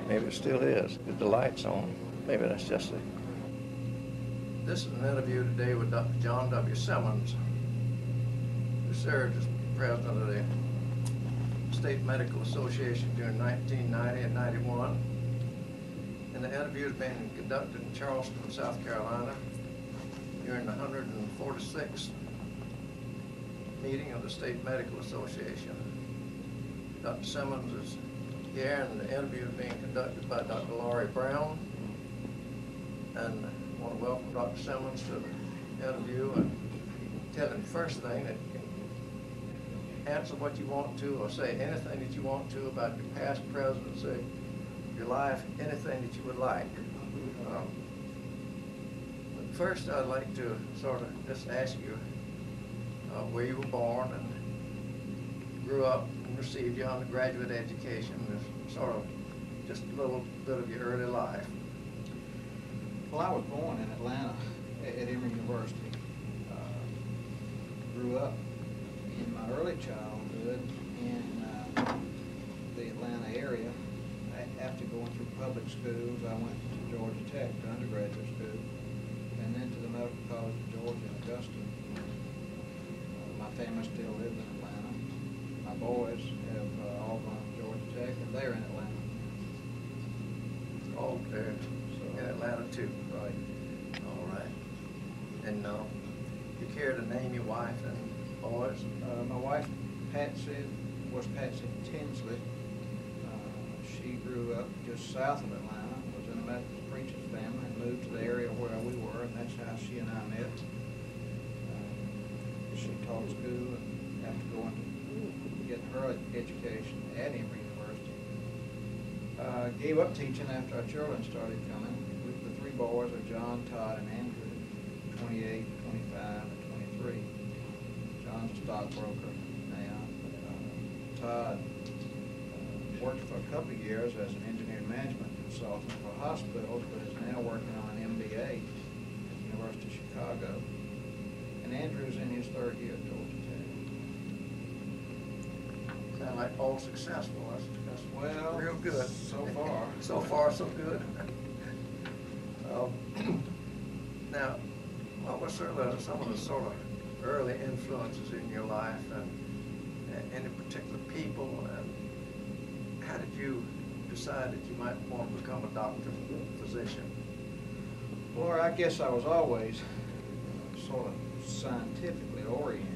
Maybe it still is, with the lights on. Maybe that's just it. This is an interview today with Dr. John W. Simmons, who served as president of the State Medical Association during 1990 and 91. And the interview has been conducted in Charleston, South Carolina, during the 146th meeting of the State Medical Association. Dr. Simmons is here, and the interview is being conducted by Dr. Laurie Brown. And I want to welcome Dr. Simmons to the interview and tell him the first thing that you can answer what you want to or say anything that you want to about your past, presidency, your life, anything that you would like. But first, I'd like to sort of just ask you where you were born and grew up and received your undergraduate education, sort of just a little bit of your early life. Well, I was born in Atlanta at Emory University. Grew up in my early childhood in the Atlanta area. After going through public schools, I went to Georgia Tech to undergraduate school, and then to the Medical College of Georgia in Augusta. My family still lives in Atlanta. My boys have all gone to Georgia Tech, and they're in Atlanta. All there in Atlanta too. Right. All right. And you care to name your wife and boys? My wife, Patsy, was Patsy Tinsley. She grew up just south of Atlanta, was in a Methodist preacher's family, and moved to the area where we were, and that's how she and I met. She taught school, and after going to get her education at Emory University, gave up teaching after our children started coming. The three boys are John, Todd, and Andrew, 28, 25, and 23. John's a stockbroker now. Todd worked for a couple of years as an engineering management consultant for hospitals, but is now working on an MBA at the University of Chicago. And Andrew's in his third year at Georgia Tech. Sound like all successful. That's Well, real good. So far. So far, so good. Now, what were some of the sort of early influences in your life, and any particular people, and how did you decide that you might want to become a doctor, physician? Well, I guess I was always sort of scientifically oriented.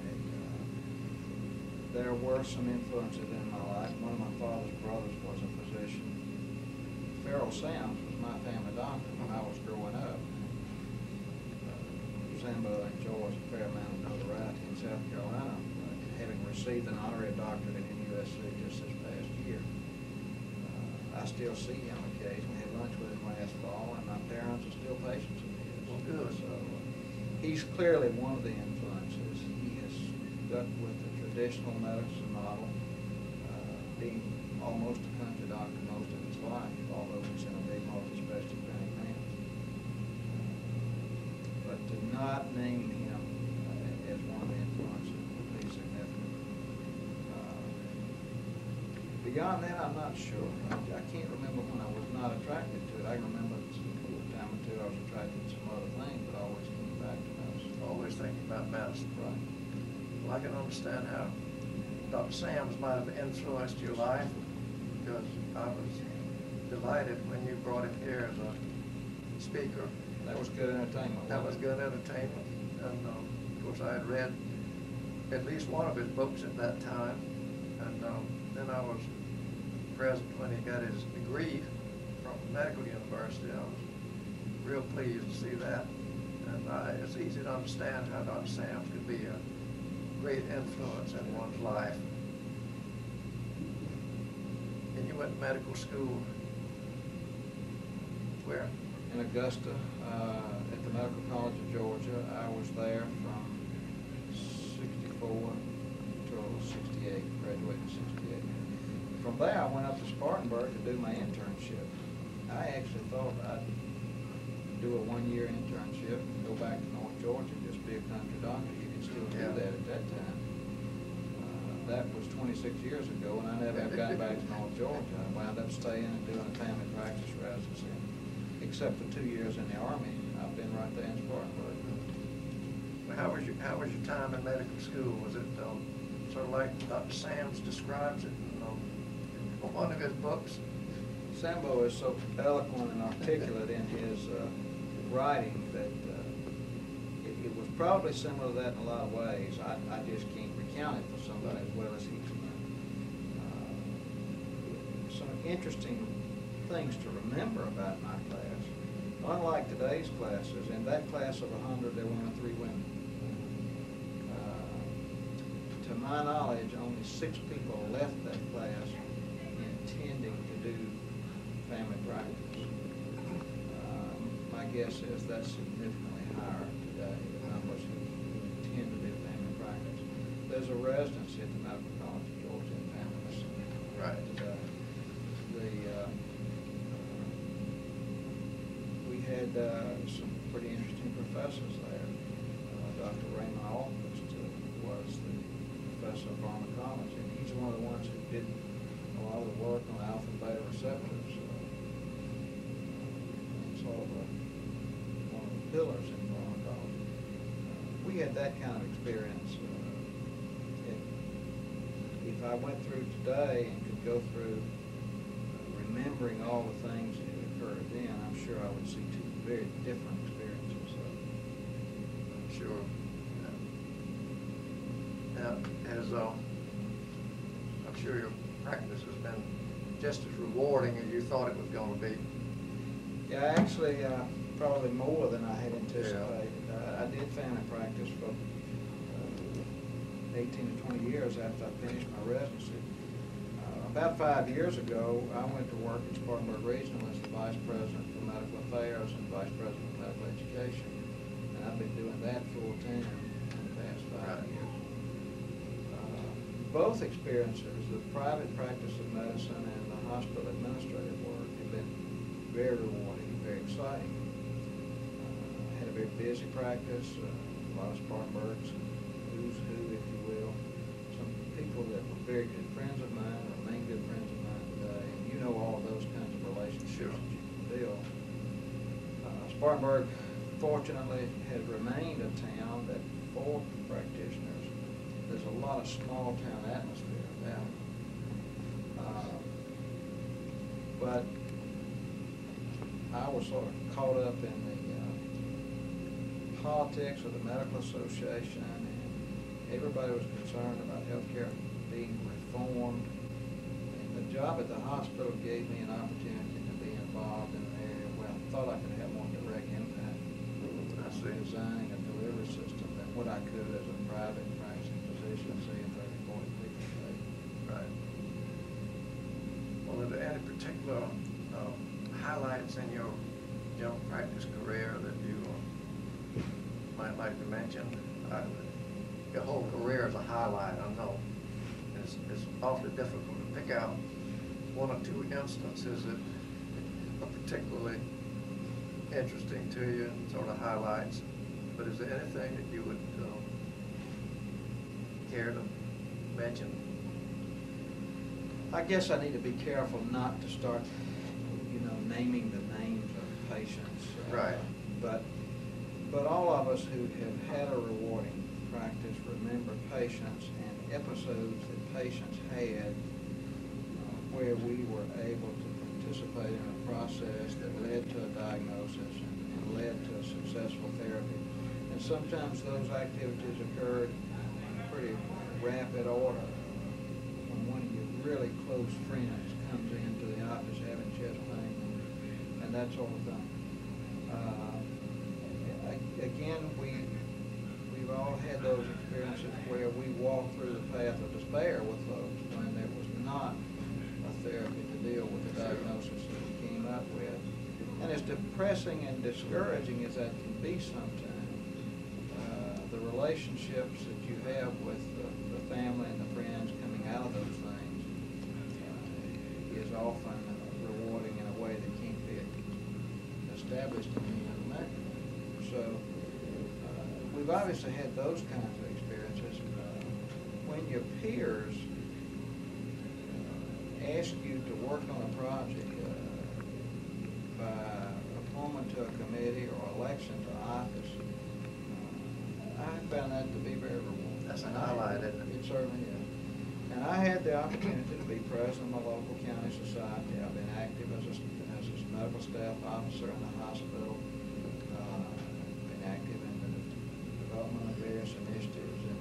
There were some influences in my life. One of my father's brothers was a physician. Farrell Simmons was my family doctor when I was growing up. Sambo enjoys a fair amount of notoriety in South Carolina, having received an honorary doctorate at USC just this past year. I still see him occasionally, had lunch with him last fall, and my parents are still patients of his. Well, good. So he's clearly one of the influences. He has stuck with the traditional medicine model, being almost a country doctor most of his life, although he's in a big multi-specialty clinic now. But to not name him as one of the influences would be significant. Beyond that, I'm not sure. I can't remember when I was not attracted to it. I can remember a time or two I was attracted to some other things, but always came back to medicine. Always thinking about medicine. Right. Well, I can understand how Dr. Sams might have influenced your life, because I was delighted when you brought him here as a speaker. That was good entertainment. That was good entertainment, and of course I had read at least one of his books at that time, and then I was present when he got his degree from medical university. I was real pleased to see that, and it's easy to understand how Dr. Sams could be a great influence in one's life. And you went to medical school where? In Augusta, at the Medical College of Georgia. I was there from 64 until 68, graduated in 68. From there, I went up to Spartanburg to do my internship. I actually thought I'd do a one-year internship, go back to North Georgia, and just be a country doctor. You could still do that at that time. That was 26 years ago, and I never have gotten back to North Georgia. I wound up staying and doing a family practice residency. Except for 2 years in the Army, I've been right there in Spartanburg. Well, how was your time in medical school? Was it sort of like Dr. Sams describes it in one of his books? Sambo is so eloquent and articulate in his writing that it was probably similar to that in a lot of ways. I just can't recount it for somebody as well as he can. Some interesting things to remember about my class. Unlike today's classes, in that class of 100, there were only 3 women. To my knowledge, only 6 people left that class intending to do family practice. My guess is that's significantly higher today, the numbers who intend to do family practice. There's a residency at the Medical College of Georgia in family medicine. Right. We had some pretty interesting professors there. Dr. Raymond August was the professor of pharmacology, and he's one of the ones who did a lot of the work on alpha and beta receptors. Sort of one of the pillars in pharmacology. We had that kind of experience. If I went through today and could go through remembering all the things that occurred then, I'm sure I would see 2 very different experiences. Sure. Now, I'm sure your practice has been just as rewarding as you thought it was going to be. Yeah, actually, probably more than I had anticipated. I did family practice for 18 to 20 years after I finished my residency. About 5 years ago, I went to work at Spartanburg Regional as the Vice President for Medical Affairs and Vice President for Medical Education. And I've been doing that full-time in the past 5 years. Both experiences, the private practice of medicine and the hospital administrative work, have been very rewarding, very exciting. I had a very busy practice, a lot of Spartanburgs, who's who, if you will. Some people that were very good friends of mine, or remain good friends of mine today, and you know all those kinds of relationships that you can build. Spartanburg, fortunately, has remained a town that, for practitioners, there's a lot of small town atmosphere about it. But I was sort of caught up in the politics of the medical association, and everybody was concerned about healthcare being reformed. And the job at the hospital gave me an opportunity to be involved in an area where I thought I could have more direct impact. Designing a delivery system than what I could as a private practicing physician, seeing 30, 40 people a day. Right. Well, are there any particular highlights in your general practice career that you might like to mention? Your whole career is a highlight, I know. It's awfully difficult to pick out 1 or 2 instances that are particularly interesting to you and sort of highlights. But is there anything that you would care to mention? I guess I need to be careful not to start, naming the names of patients. Right. But all of us who have had a rewarding practice remember patients and episodes that patients had where we were able to participate in a process that led to a diagnosis and led to a successful therapy. And sometimes those activities occurred in pretty rapid order. When one of your really close friends comes into the office having chest pain and that sort of thing. Again, we've all had those experiences where we walked through the path of despair with folks when there was not a therapy to deal with the diagnosis that we came up with. And as depressing and discouraging as that can be sometimes, the relationships that you have with the family and the friends coming out of those things is often rewarding in a way that can't be established in any other manner. So we've obviously had those kinds of experiences. When your peers ask you to work on a project, election to office. I found that to be very rewarding. That's a highlight, isn't it? It certainly is. And I had the opportunity to be president of my local county society. I've been active as a medical staff officer in the hospital. Been active in the development of various initiatives, and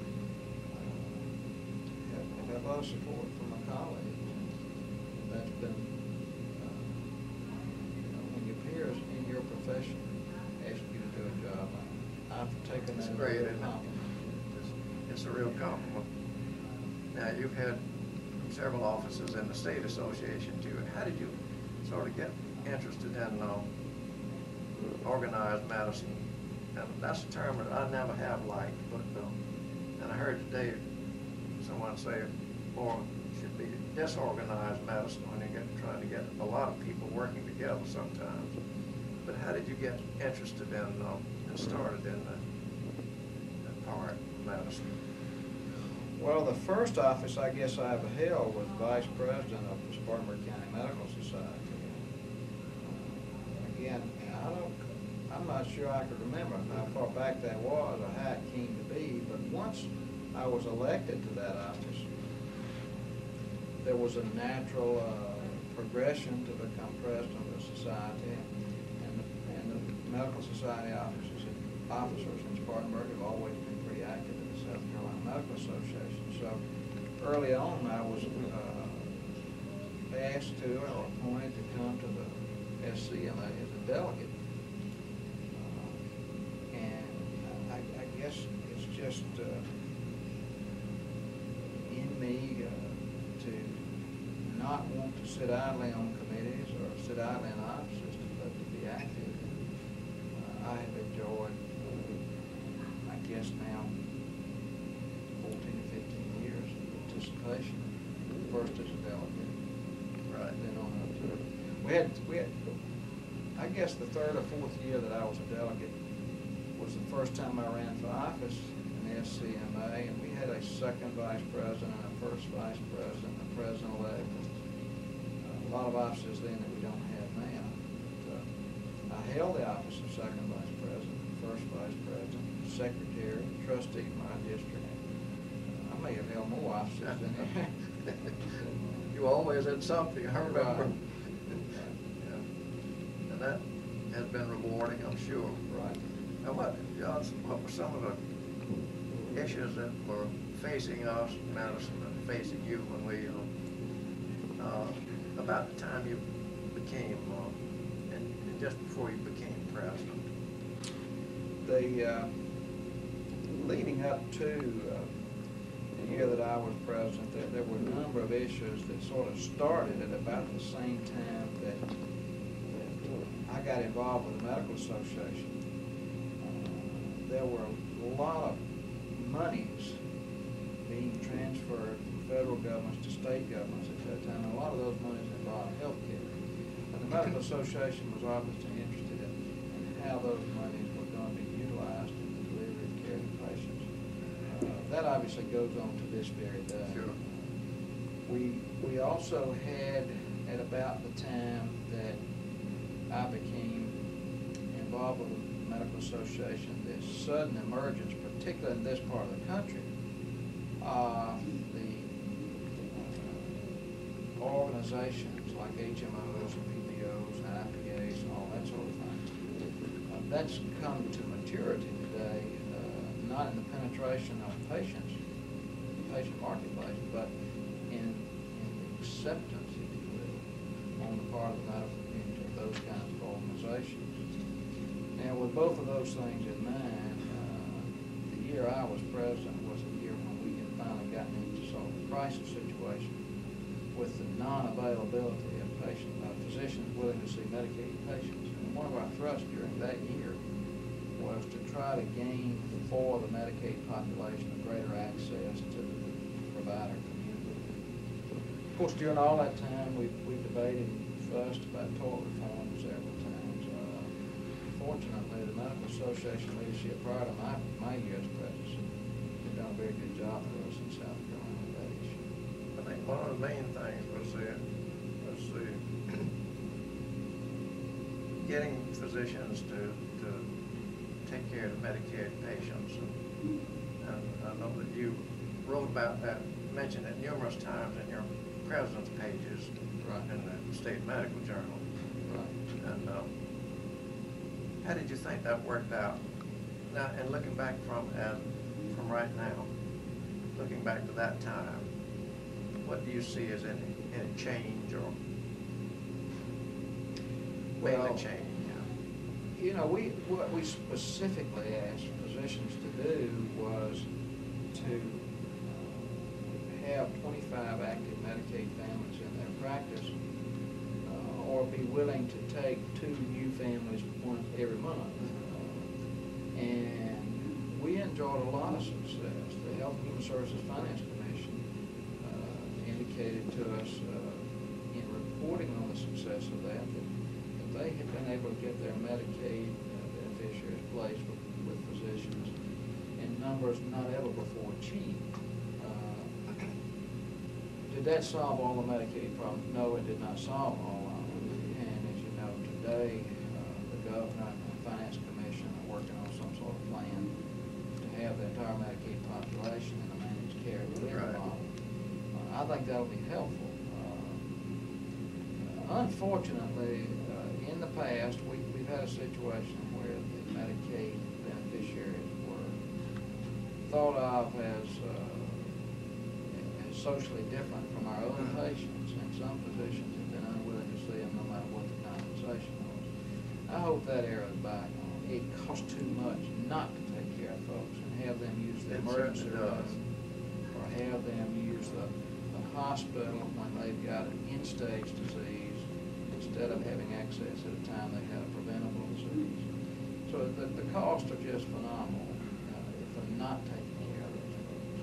have had a lot of support from my colleagues. And that's been, when your peers in your profession ask you to do a job, I've taken that as a real compliment. It's a real compliment. Now, you've had several offices in the state association too. How did you sort of get interested in organized medicine? And that's a term that I never have liked, but and I heard today someone say, or it should be disorganized medicine when you get trying to get a lot of people working together sometimes. But how did you get interested in and started in that part of medicine? Well, the first office I guess I ever held was vice president of the Spartanburg County Medical Society. Again, I'm not sure I could remember how far back that was or how it came to be, but once I was elected to that office, there was a natural progression to become president of the society, and the medical society officers in Spartanburg have always been pretty active in the South Carolina Medical Association. So early on, I was asked to or appointed to come to the SCMA as a delegate. And I guess it's just in me to not want to sit idly on committees or sit idly in offices, but to be active. I have enjoyed, I guess now, 14 to 15 years of participation. First as a delegate, right? Then on up to it. We had, I guess the third or fourth year that I was a delegate was the first time I ran for office in the SCMA, and we had a second vice president, and a first vice president, and a president-elect. A lot of offices then that we don't have now. I held the office of second vice president, first vice president, secretary, trustee of my district. I may have held more offices than that. You always had something, I remember. Right. Yeah. And that has been rewarding, I'm sure. Right. Now, what were some of the issues that were facing us in medicine and facing you when we, about the time you became, and just before you became president? Leading up to the year that I was president, there were a number of issues that sort of started at about the same time that I got involved with the Medical Association. There were a lot of monies being transferred from federal governments to state governments at that time, and a lot of those monies involved health care. And the Medical Association was obviously interested in how those monies were going to be utilized in the delivery of care to patients. That obviously goes on to this very day. Sure. We also had, at about the time that I became involved with the Medical Association, this sudden emergence, particularly in this part of the country, the organizations like HMOs and PPOs and IPAs and all that sort of thing. That's come to maturity today, not in the penetration of patients, the patient marketplace, but in the acceptance, if you will, on the part of the medical community of those kinds of organizations. Now, with both of those things in mind, the year I was president was the year when we had finally gotten into sort of a crisis situation with the non-availability of physicians willing to see Medicaid patients. And one of our thrusts during that year was to try to gain for the Medicaid population a greater access to the provider community. Of course, during all that time, we debated and fussed about tort reform several times. Fortunately, the Medical Association leadership prior to my year as president has done a very good job for us in South Carolina with that issue. I think one of the main things was getting physicians to take care of the Medicaid patients. And I know that you wrote about that, mentioned it numerous times in your president's pages in the State Medical Journal. Right. And how did you think that worked out? Now, and looking back from right now, looking back to that time, what do you see as any change or mainly change? You know, what we specifically asked physicians to do was to have 25 active Medicaid families in their practice, or be willing to take 2 new families every month. And we enjoyed a lot of success. The Health and Human Services Finance Commission indicated to us in reporting on the success of that they had been able to get their Medicaid beneficiaries placed with physicians in numbers not ever before achieved. Did that solve all the Medicaid problems? No, it did not solve all of them. And as you know, today, the governor and the Finance Commission are working on some sort of plan to have the entire Medicaid population in a managed care delivery model. I think that'll be helpful. Unfortunately, in the past, we've had a situation where the Medicaid beneficiaries were thought of as socially different from our own patients, and some physicians have been unwilling to see them no matter what the compensation was. I hope that era is back on. It costs too much not to take care of folks and have them use the emergency room or have them use the hospital when they've got an end-stage disease instead of having access at a time they have a preventable disease. So the costs are just phenomenal for not taking care of those folks.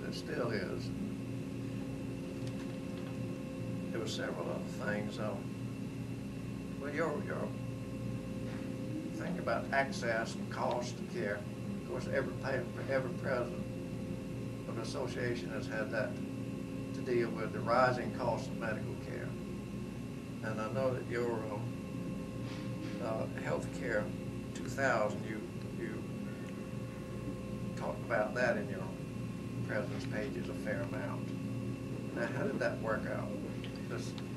It still is. There were several other things. Well, your thing about access and cost of care, of course, every president of the association has had that to deal with, the rising cost of medical care. And I know that your Healthcare 2000, you talked about that in your president's pages a fair amount. Now, how did that work out?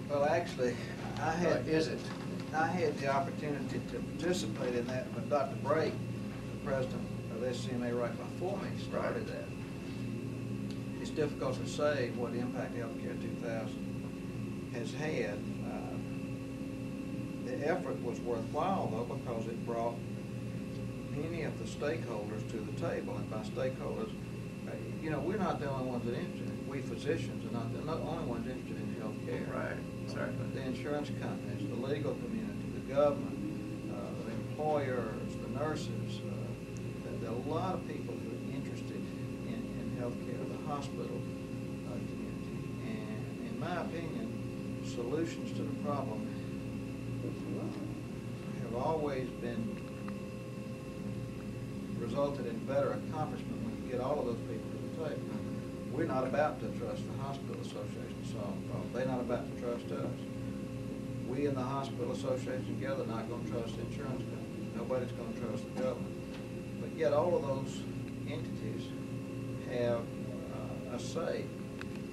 Well, actually, I had the opportunity to participate in that, but Dr. Brake, the president of SCMA right before me, started that. It's difficult to say what impact Healthcare 2000 has had. The effort was worthwhile, though, because it brought many of the stakeholders to the table. And by stakeholders, you know, we're not the only ones that are interested. We physicians are not the only ones interested in health care. Right, certainly. The insurance companies, the legal community, the government, the employers, the nurses. There are a lot of people who are interested in health care, the hospital community. And in my opinion, solutions to the problem have always been resulted in better accomplishment when you get all of those people to the table. We're not about to trust the Hospital Association to solve the problem. They're not about to trust us. We in the Hospital Association together are not going to trust the insurance companies. Nobody's going to trust the government. But yet all of those entities have a say,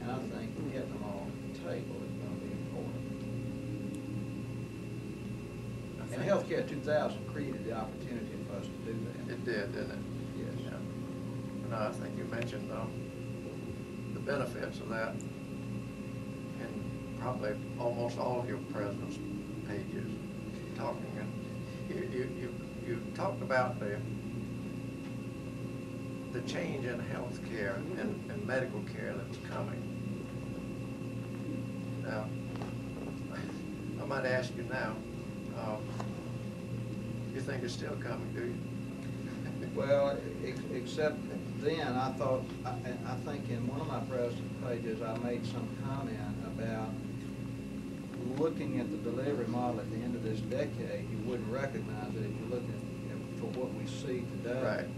and I think getting them all to the table is going to be important. And Healthcare 2000 created the opportunity for us to do that. It did, didn't it? Yes. Yeah. No, I think you mentioned the benefits of that in probably almost all of your president's pages, talking, and you talked about the change in health care and medical care that's coming. Now, I might ask you now, you think it's still coming, do you? Well, except then, I think in one of my president's pages, I made some comment about looking at the delivery model at the end of this decade. You wouldn't recognize it if you're looking for what we see today. Right.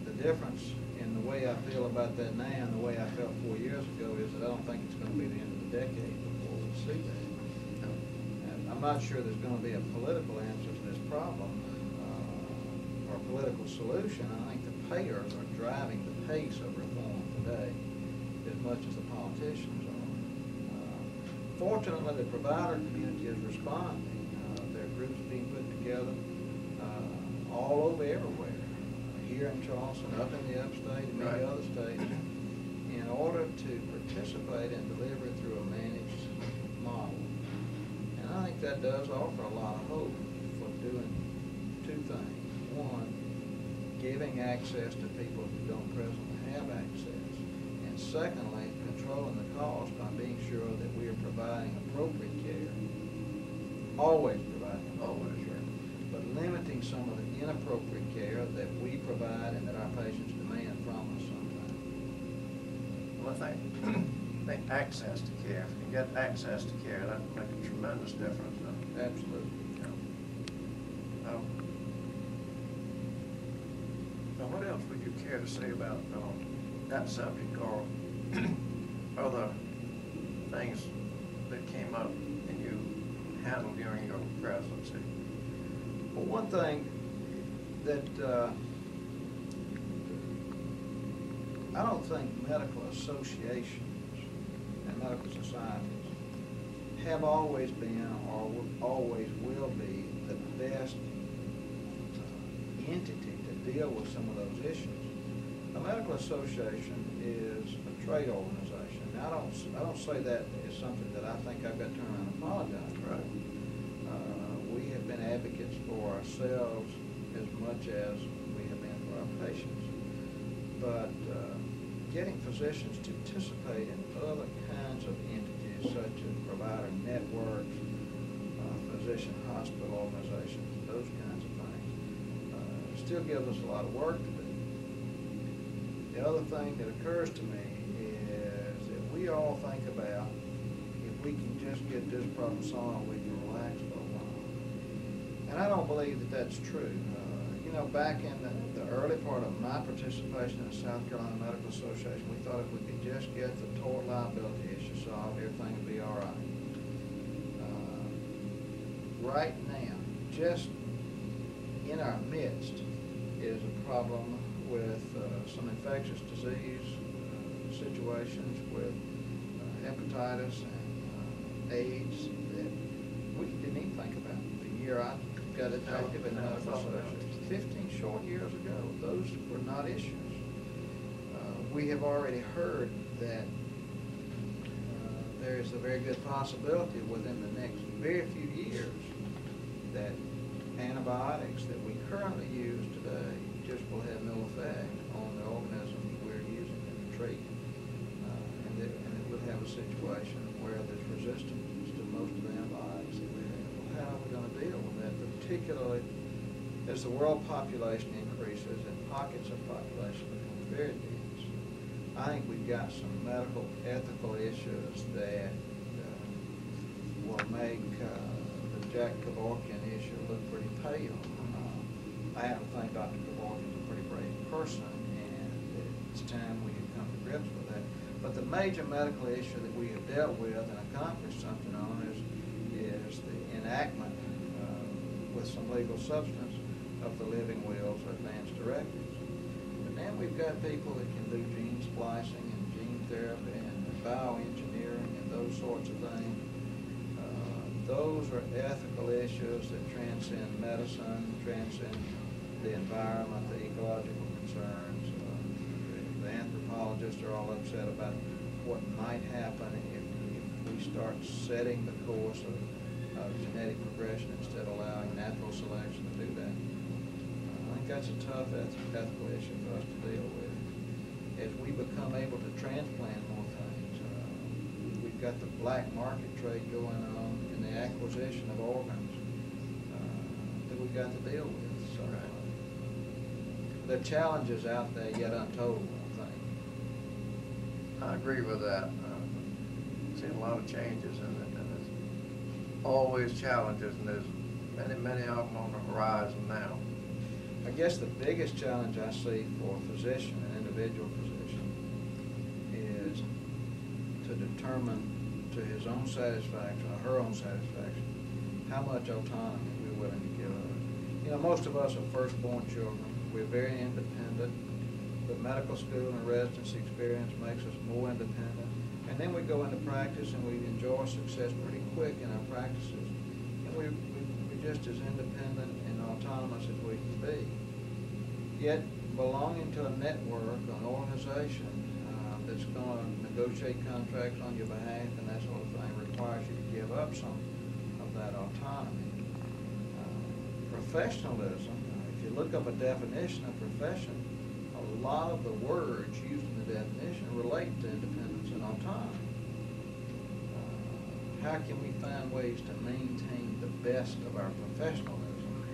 The difference in the way I feel about that now and the way I felt 4 years ago is that I don't think it's going to be the end of the decade before we see that. And I'm not sure there's going to be a political answer to this problem. or political solution. I think the payers are driving the pace of reform today as much as the politicians are. Fortunately, the provider community is responding. There are groups being put together all over everywhere, here in Charleston, up in the upstate, and many other states, in order to participate and deliver through a managed model. And I think that does offer a lot of hope for doing two things. One, giving access to people who don't presently have access. And secondly, controlling the cost by being sure that we are providing appropriate care. Always providing appropriate care. But limiting some of the inappropriate care that we provide and that our patients demand from us sometimes. Well, I think access to care, if you get access to care, that would make a tremendous difference. Absolutely. Now, what else would you care to say about that subject, or other things that came up and you handled during your presidency? Well, one thing that I don't think medical associations and medical societies have always been or always will be the best entity to deal with some of those issues. A medical association is a trade organization. Now, I don't say that as something that I think I've got to turn around and apologize for. Right. We have been advocates for ourselves as much as we have been for our patients. But getting physicians to participate in other kinds of entities such as provider networks, physician hospital organizations, those kinds of things, still gives us a lot of work to do. The other thing that occurs to me is that we all think about if we can just get this problem solved, we can relax for a while. And I don't believe that that's true. Back in the early part of my participation in the South Carolina Medical Association, we thought if we could just get the tort liability issue solved, everything would be all right. Right now, just in our midst is a problem with some infectious disease situations with hepatitis and AIDS that we didn't even think about. The year I got active in the medical association, 15 short years ago, those were not issues. We have already heard that there is a very good possibility within the next very few years that antibiotics that we currently use today just will have no effect on the organisms we're using them to treat. And it will have a situation where there's resistance to most of the antibiotics that we have. Well, how are we going to deal with that, particularly as the world population increases and pockets of population become very dense? I think we've got some medical ethical issues that will make the Jack Kevorkian issue look pretty pale. I happen to think Dr. Kevorkian is a pretty brave person, and it's time we have come to grips with that. But the major medical issue that we have dealt with and accomplished something on is the enactment with some legal substance of the living wills or advanced directives. But now we've got people that can do gene splicing and gene therapy and bioengineering and those sorts of things. Those are ethical issues that transcend medicine, transcend the environment, the ecological concerns. The anthropologists are all upset about what might happen if we start setting the course of genetic progression instead of allowing natural selection to do that. I think that's a tough ethical issue for us to deal with. As we become able to transplant more things, we've got the black market trade going on in the acquisition of organs that we've got to deal with. So there are challenges out there yet untold, I think. I agree with that. I've seen a lot of changes, and there's always challenges, and there's many, many of them on the horizon now. I guess the biggest challenge I see for a physician, an individual physician, is to determine to his own satisfaction or her own satisfaction how much autonomy we're willing to give up. You know, most of us are firstborn children. We're very independent. The medical school and residency experience makes us more independent. And then we go into practice and we enjoy success pretty quick in our practices. And we're just as independent and autonomous as we can be. Yet, belonging to a network, an organization that's going to negotiate contracts on your behalf and that sort of thing requires you to give up some of that autonomy. Professionalism, if you look up a definition of profession, a lot of the words used in the definition relate to independence and autonomy. How can we find ways to maintain the best of our professionalism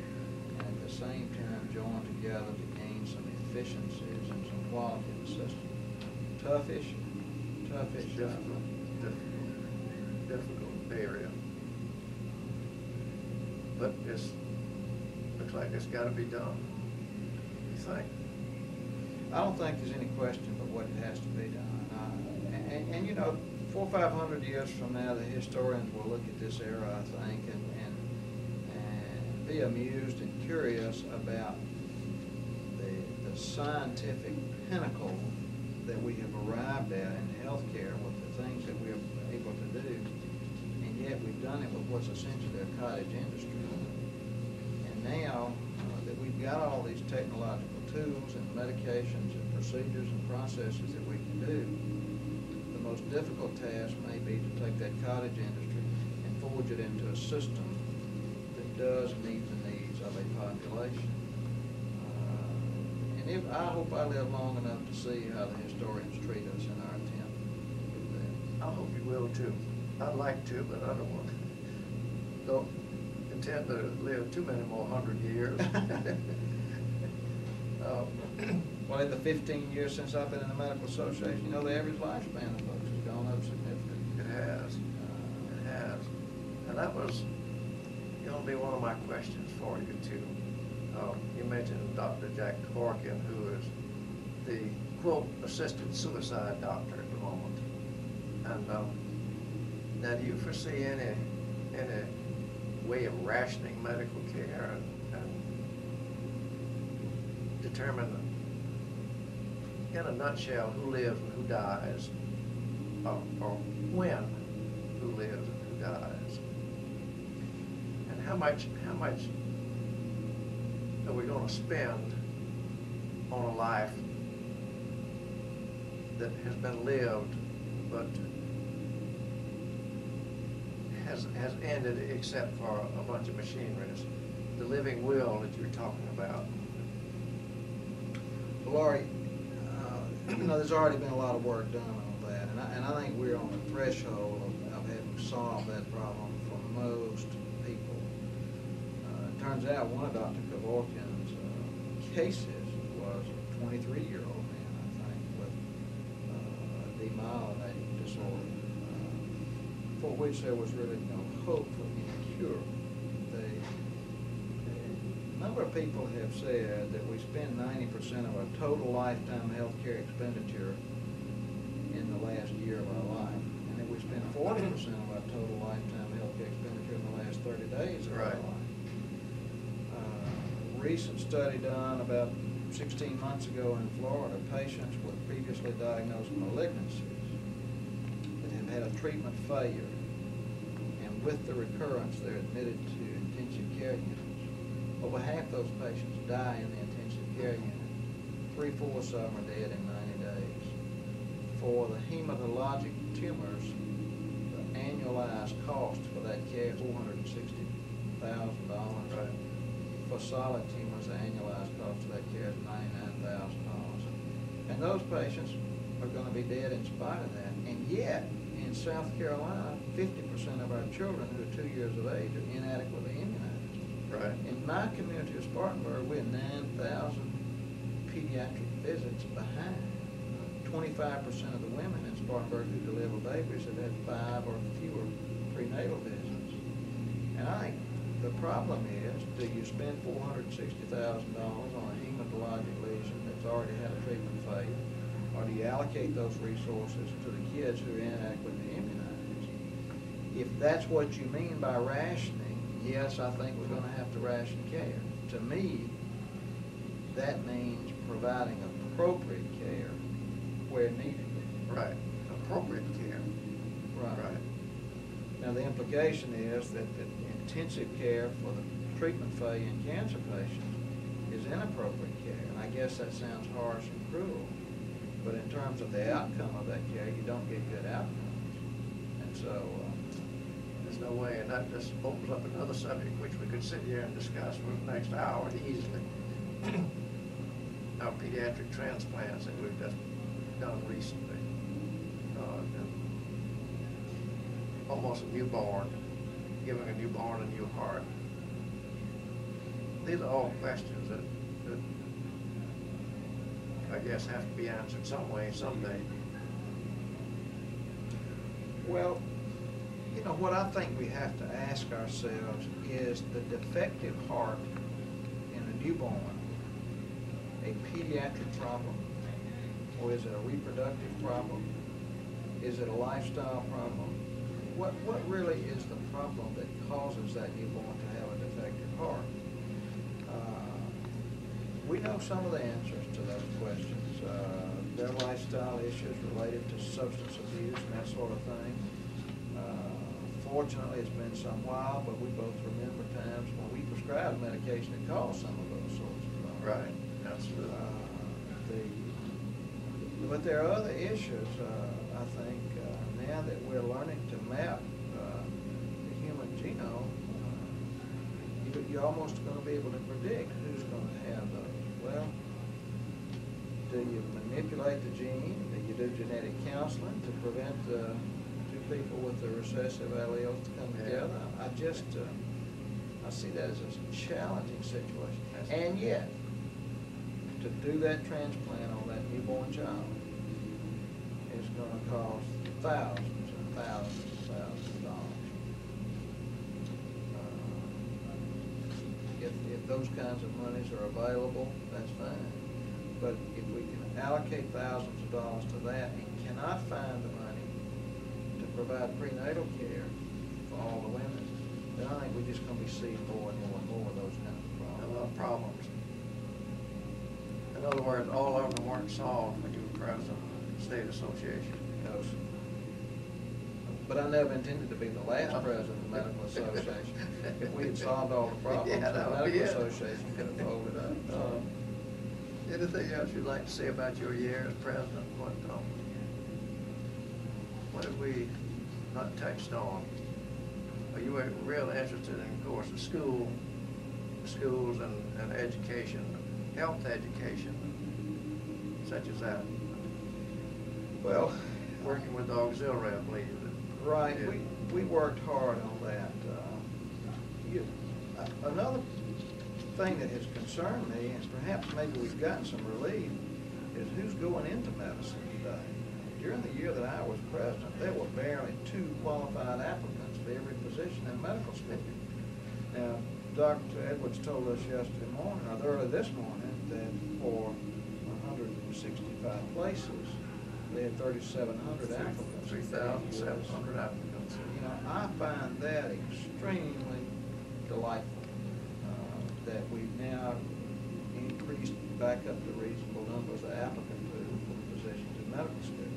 and at the same time join together to gain some efficiencies and some quality in the system? Tough issue. Tough issue. Difficult area. But it's looks like it's got to be done. You think? I don't think there's any question but what it has to be done. And you know, 400 or 500 years from now, the historians will look at this era, I think, and be amused and curious about the scientific pinnacle that we have arrived at in healthcare with the things that we are able to do, and yet we've done it with what's essentially a cottage industry. And now that we've got all these technological tools and medications and procedures and processes that we can do, the most difficult task may be to take that cottage industry and forge it into a system that does meet the needs of a population. I hope I live long enough to see how the historians treat us in our attempt to do that. I hope you will too. I'd like to, but I don't intend to live too many more 100 years. Well, in the 15 years since I've been in the Medical Association, you know, the average lifespan of folks has gone up significantly. It has. It has. And that was going to be one of my questions for you too. You mentioned Dr. Jack Corkin, who is the, quote, assisted suicide doctor at the moment. And now, do you foresee any way of rationing medical care and determine, in a nutshell, who lives and who dies, or when who lives and who dies? And how much are we going to spend on a life that has been lived but has ended except for a bunch of machineries? The living will that you're talking about. Well, Laurie, you know, there's already been a lot of work done on that, and I think we're on the threshold of having solved that problem for most people. It turns out one of Dr. Kevorkian's cases was a 23-year-old man, I think, with a demyelinating disorder, for which there was really no hope for any cure. A number of people have said that we spend 90% of our total lifetime health care expenditure in the last year of our life, and that we spend 40% of our total lifetime health care expenditure in the last 30 days of our life. Recent study done about 16 months ago in Florida, patients with previously diagnosed malignancies that have had a treatment failure, and with the recurrence they're admitted to intensive care units. Over half those patients die in the intensive care unit. 3/4 of them are dead in 90 days. For the hematologic tumors, the annualized cost for that care is $460,000. Right. For solid tumors, the annualized cost of that care is $99,000. And those patients are going to be dead in spite of that. And yet, in South Carolina, 50% of our children who are 2 years of age are inadequately immunized. Right. In my community of Spartanburg, we're 9,000 pediatric visits behind. 25% of the women in Spartanburg who deliver babies have had 5 or fewer prenatal visits. And I think the problem is, do you spend $460,000 on a hematologic lesion that's already had a treatment failure, or do you allocate those resources to the kids who are inadequately immunized? If that's what you mean by rationing, yes, I think we're going to have to ration care. to me, that means providing appropriate care where needed. Right. Appropriate care. Right. Now, the implication is that the intensive care for the treatment failure in cancer patients is inappropriate care. And I guess that sounds harsh and cruel. But in terms of the outcome of that care, you don't get good outcomes. And so... there's no way, and that just opens up another subject which we could sit here and discuss for the next hour easily. Our pediatric transplants that we've just done recently. Almost a newborn, giving a newborn a new heart. These are all questions that I guess have to be answered some way, someday. Well, you know, what I think we have to ask ourselves is the defective heart in a newborn a pediatric problem, or is it a reproductive problem? Is it a lifestyle problem? What really is the problem that causes that newborn to have a defective heart? We know some of the answers to those questions. Their lifestyle issues related to substance abuse and that sort of thing. Fortunately, it's been some while, but we both remember times when we prescribed medication that caused some of those sorts of problems. Right, absolutely. But there are other issues, I think, now that we're learning to map the human genome, you're almost going to be able to predict who's going to have those. Well, do you manipulate the gene? Do you do genetic counseling to prevent two people with the recessive alleles to come together? I see that as a challenging situation. And yet, to do that transplant on that newborn child is going to cost thousands and thousands and thousands of dollars. If those kinds of monies are available, that's fine. But if we can allocate thousands of dollars to that and cannot find the money to provide prenatal care for all the women, then I think we're just going to be seeing more and more and more of those kinds of problems. A lot of problems. In other words, all of them weren't solved when you were president of the state association. No, sir. But I never intended to be the last president of the medical association. If we had solved all the problems, Yeah, the that would medical be it. association could have folded up. Anything else you'd like to say about your year as president? What have we not touched on? You were real interested in, of course, the schools and education, health education, such as that. Well, working with the auxiliary, I believe. Right, we worked hard on that. Another thing that has concerned me, and perhaps maybe we've gotten some relief, is who's going into medicine today. During the year that I was president, there were barely 2 qualified applicants for every position in medical school. Now, Dr. Edwards told us yesterday morning, or early this morning, that for 165 places, they had 3,700 applicants. 3,700 applicants. You know, I find that extremely delightful, that we've now increased back up to reasonable numbers of applicant pool for the positions in medical school.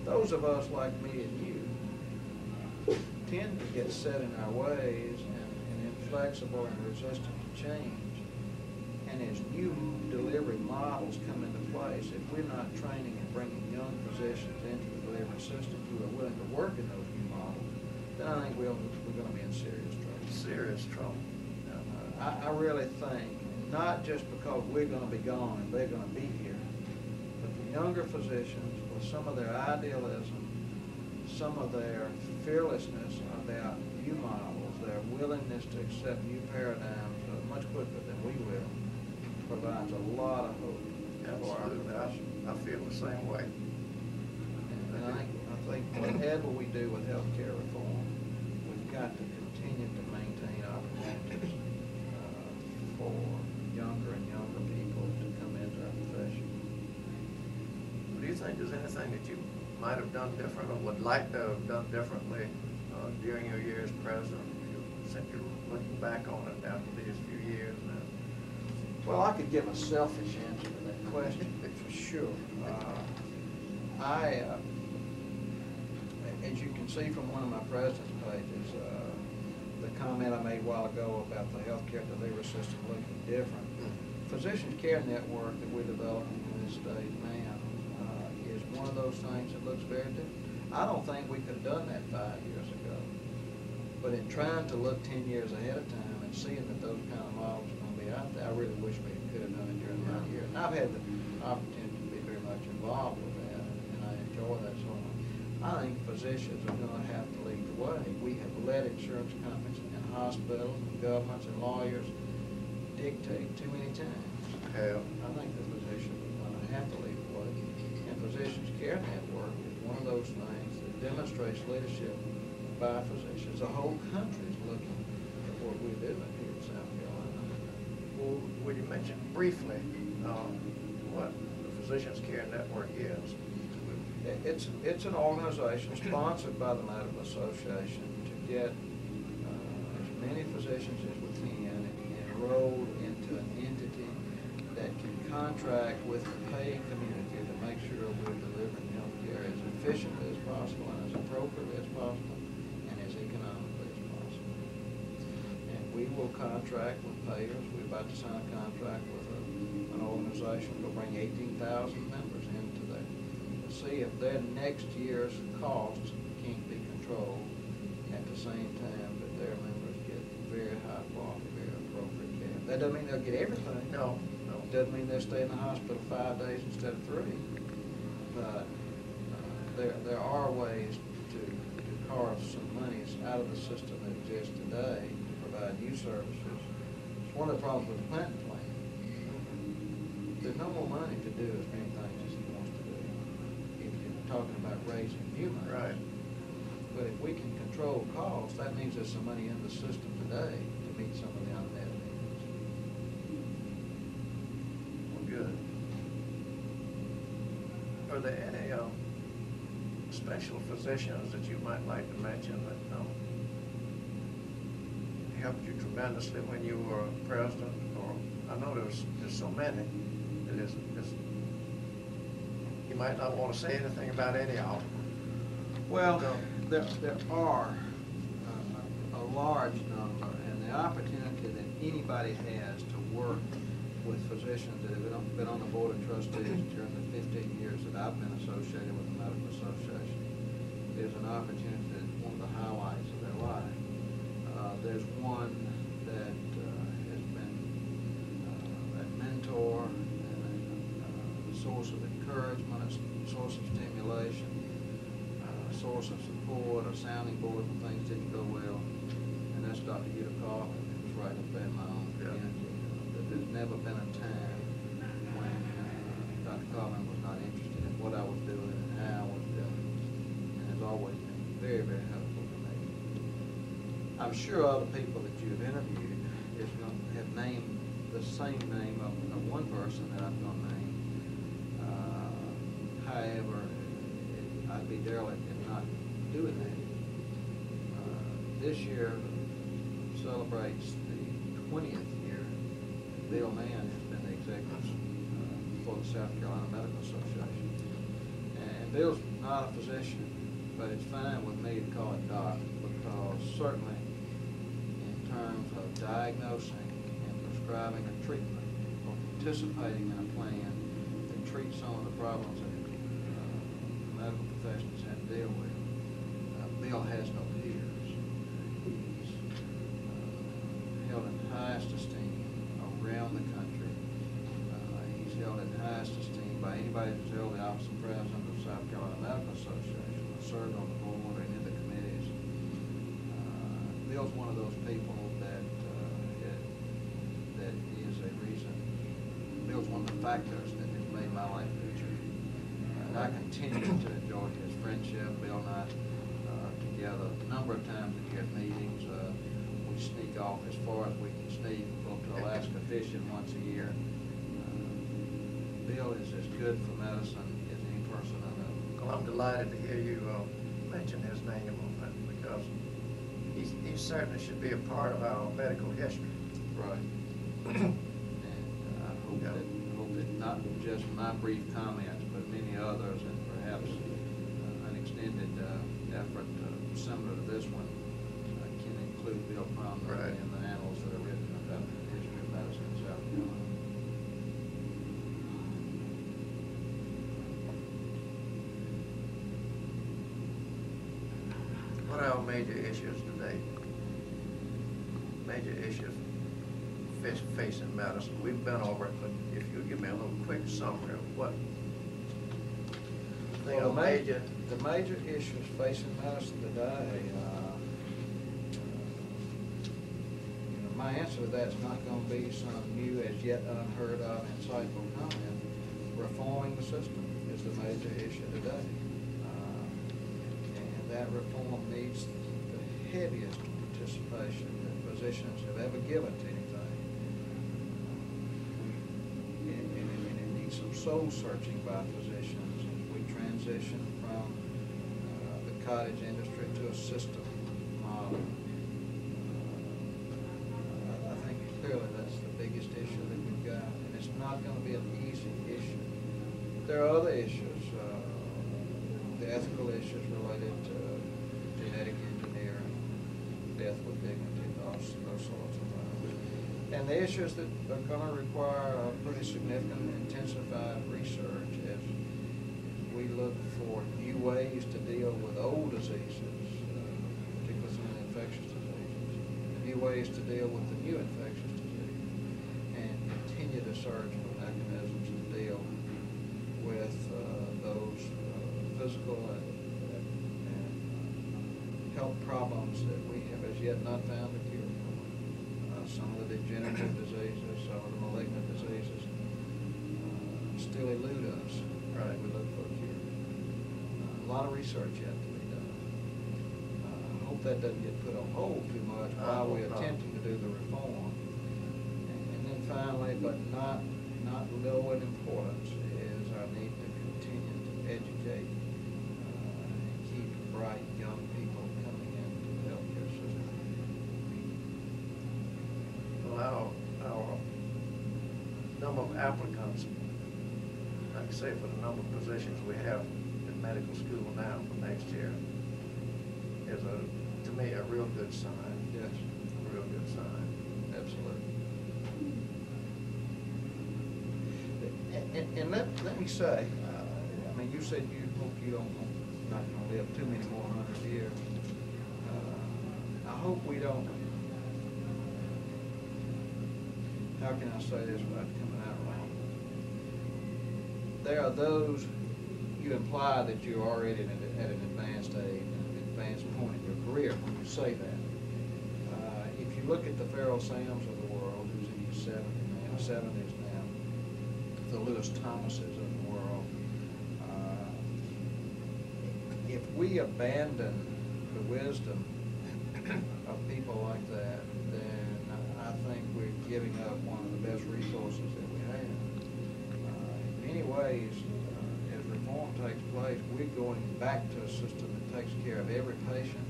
Those of us like me and you tend to get set in our ways and inflexible and resistant to change. And as new delivery models come into place, if we're not training and bringing young physicians into the delivery system who are willing to work in those new models, then I think we're going to be in serious trouble. Serious trouble. I really think, not just because we're going to be gone and they're going to be here, but the younger physicians, with some of their idealism, some of their fearlessness about new models, their willingness to accept new paradigms much quicker than we will, provides a lot of hope for our profession. I feel the same way. And I think whatever we do with healthcare reform, we've got to continue to maintain opportunities for younger and younger people to come into our profession. Do you think there's anything that you might have done different or would like to have done differently during your year as president? Since you're looking back on it after these few years now. Well, I could give a selfish answer to that question, for sure. As you can see from one of my president's pages, the comment I made a while ago about the healthcare delivery system looking different. Physicians Care Network that we're developing in this state now is one of those things that looks very different. I don't think we could have done that 5 years ago. But in trying to look 10 years ahead of time and seeing that those kind of models are going to be out there, I really wish we could have done it during my year. And I've had the opportunity to be very much involved with that, and I enjoy that sort of. I think physicians are going to have to lead the way. We have let insurance companies and hospitals and governments and lawyers dictate too many times. I think the physicians are going to have to lead the way. And Physicians Care Network is one of those things that demonstrates leadership by physicians. The whole country is looking at what we're doing here in South Carolina. Well, would you mention briefly what the Physicians Care Network is? It's an organization sponsored by the Medical Association to get as many physicians as we can enrolled into an entity that can contract with the paying community to make sure we're delivering health care as efficiently as possible and as appropriately as possible and as economically as possible. And we will contract with payers. We're about to sign a contract with an organization that will bring 18,000 members into that. See if their next year's costs can't be controlled at the same time that their members get very high quality, very appropriate care. That doesn't mean they'll get everything. No. Doesn't mean they'll stay in the hospital 5 days instead of 3. But there are ways to carve some monies out of the system that exists today to provide new services. It's one of the problems with the Clinton plan. There's no more money to do as many things as he wants to do. If you're talking about raising new money. Right. But if we can control costs, that means there's some money in the system today to meet some of the unmet needs. Well, good. Are there any special physicians that you might like to mention that helped you tremendously when you were president? Or I know there's so many. You might not want to say anything about any of them. Well, there are a large number, and the opportunity that anybody has to work with physicians that have been on the board of trustees during the 15 years that I've been associated with the Medical Association is an opportunity that's one of the highlights of their life. There's one that has been a mentor and a source of encouragement, a source of stimulation, a source of support, a sounding board when things didn't go well, and that's Dr. Uta Coffin. It was right up there in my own community. There's never been a time when Dr. Coffin was not interested in what I was doing and how I was doing it, and has always been very, very helpful to me. I'm sure other people that you've interviewed is going to have named the same name of one person that I'm going to name. However, I'd be derelict in not doing that. This year celebrates the 20th year Bill Mann has been the executive for the South Carolina Medical Association. And Bill's not a physician, but it's fine with me to call it Doc, because certainly in terms of diagnosing and prescribing a treatment or participating in a plan that treats some of the problems that medical professionals have to deal with, Bill has no peers. He's held in highest esteem around the country. He's held in highest esteem by anybody who's held the office of president of the South Carolina Medical Association or served on the board or any of the committees. Bill's one of those people that is a reason. Bill's one of the factors that has made my life richer. And I continue to enjoy his friendship. Bill and I together a number of times a year at meetings. We sneak off as far as we can sneak. Go to Alaska fishing once a year. Bill is as good for medicine as any person I know. Well, I'm delighted to hear you mention his name on that, because he certainly should be a part of our medical history. Right. And Yeah. hope that not just my brief comments, but many others, and perhaps an extended effort similar to this one can include Bill prominently in the annals that are written about the history of medicine in South Carolina. What are our major issues today? Major issues facing medicine. We've been over it, but if you give me a little quick summary of what Well, the major issues facing medicine today, my answer to that is not going to be some new, as yet unheard of, insightful comment. Reforming the system is the major issue today. And that reform needs the heaviest participation that physicians have ever given to anything. And it needs some soul searching by physicians as we transition from the cottage industry to a system model. I think clearly that's the biggest issue that we've got, and it's not going to be an easy issue. There are other issues, the ethical issues related to genetic engineering, death with dignity, those sorts of things. And the issues that are going to require pretty significant and intensified research as we look for new ways to deal with old diseases, particularly some of the infectious diseases, new ways to deal with the new infectious diseases, and continue to search for mechanisms to deal with those physical and health problems that we have as yet not found a cure for. Some of the degenerative diseases, some of the malignant diseases still elude us. Right, we look for a cure. A lot of research yet to be done. I hope that doesn't get put on hold too much while we're attempting to do the reform. And then finally, but not low in importance, is our need to continue to educate and keep bright young people coming into the healthcare system. Well, our number of applicants, like I say, for the number of positions we have in medical school now for next year, is to me a real good sign. Yes. A real good sign. Absolutely. And let me say, I mean, you said you hope you not going to live too many more 100 years. I hope we don't. How can I say this without coming out wrong? There are those, you imply that you're already at an advanced age, an advanced point in your career when you say that. If you look at the Farrell Sams of the world, who's in his 70s now, the Lewis Thomases of the world, if we abandon the wisdom of people like that, then I think we're giving up one of the best resources that we have. In many ways, as reform takes place, we're going back to a system that takes care of every patient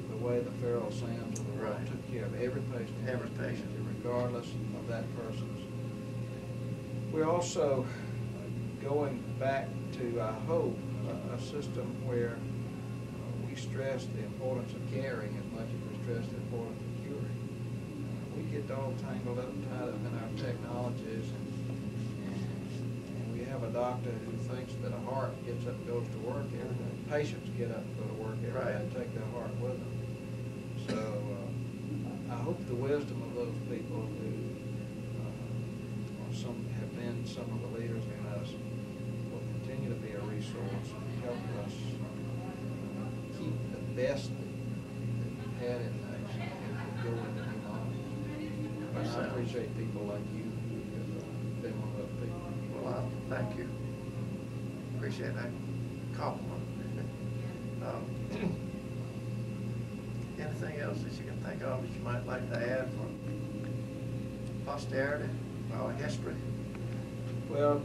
the way the Farrell Sams of the world took care of every patient, regardless of that person's. We're also going back to, I hope, a system where we stress the importance of caring as much as we stress the importance of curing. We get all tangled up, tied up in our technologies, and we have a doctor who thinks that a heart gets up and goes to work every day. Patients get up and go to work every day and take their heart with them. So I hope the wisdom of those people who have been some of the leaders in us will continue to be a resource and help us keep the best that we've had in us as we go into new models. I appreciate people like you who have been one of those people. Well, thank you. Appreciate that compliment. Anything else that you can think of that you might like to add for posterity, our history? Well,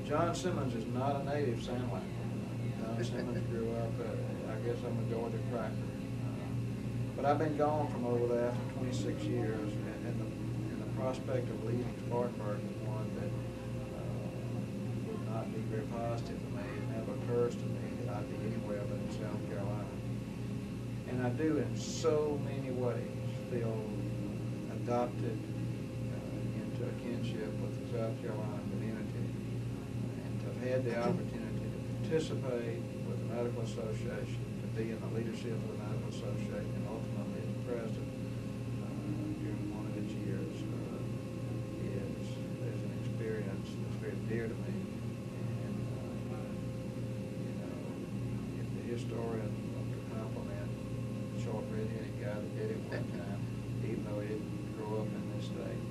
John Simmons is not a native Sandlander. John Simmons grew up, I guess I'm a Georgia cracker. But I've been gone from over there for 26 years, and the prospect of leaving Spartanburg is one that might be very positive to me. It never occurs to me that I'd be anywhere but in South Carolina. And I do in so many ways feel adopted into a kinship with the South Carolina community. And to have had the opportunity to participate with the Medical Association, to be in the leadership of the Medical Association, and ultimately as president during one of its years is an experience that's very dear to me. And you know, if the historian wants to compliment the short redheaded guy that did it one time, even though he didn't grow up in this state,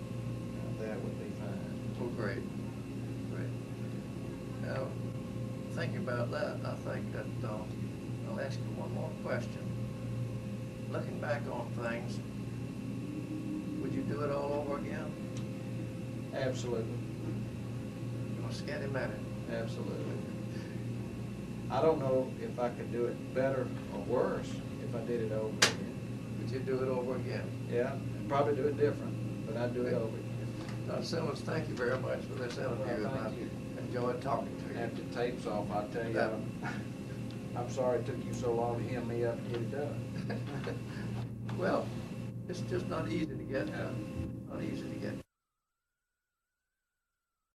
that would be fine. Well, great, great. Now, thinking about that, I think that I'll ask you one more question. Looking back on things, would you do it all over again? Absolutely. A scanty minute. Absolutely. I don't know if I could do it better or worse if I did it over again. Would you do it over again? Yeah, I'd probably do it different, but I'd do it over again. Dr. Simmons, thank you very much for this interview. Well, thank you. I enjoyed talking to you. After the tape's off, I'll tell you, I'm sorry it took you so long to hem me up and get it done. Well, it's just not easy to get done. Not easy to get